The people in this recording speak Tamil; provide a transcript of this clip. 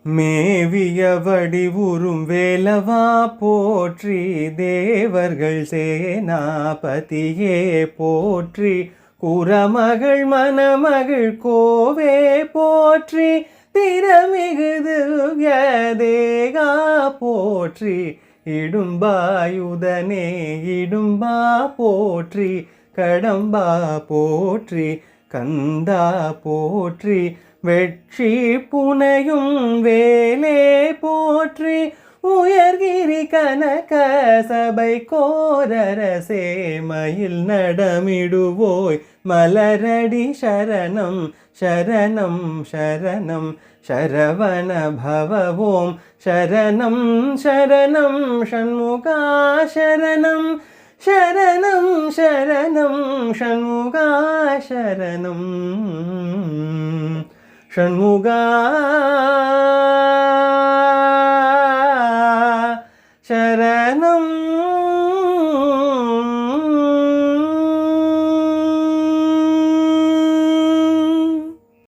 மேவிய வடிவுறும் வேலவா போற்றி, தேவர்கள் சேனாபதியே போற்றி, குரமகள் மணமகள் கோவே போற்றி, திறமிகுது தேகா போற்றி, இடும்பாயுதனே இடும்பா போற்றி, கடம்பா போற்றி, கந்தா போற்றி, வெற்றி புனையும் வேலே போற்றி, உயர்கிரி கனக சபை கோரரசே, மயில் நடமிடுவோய் மலரடி சரணம் சரணம் சரணம், சரவண பவவோம் சரணம் சரணம், ஷண்முகா சரணம் சரணம் சரணம், ஷண்முகா சரணம் ஷண்முகா சரணம்.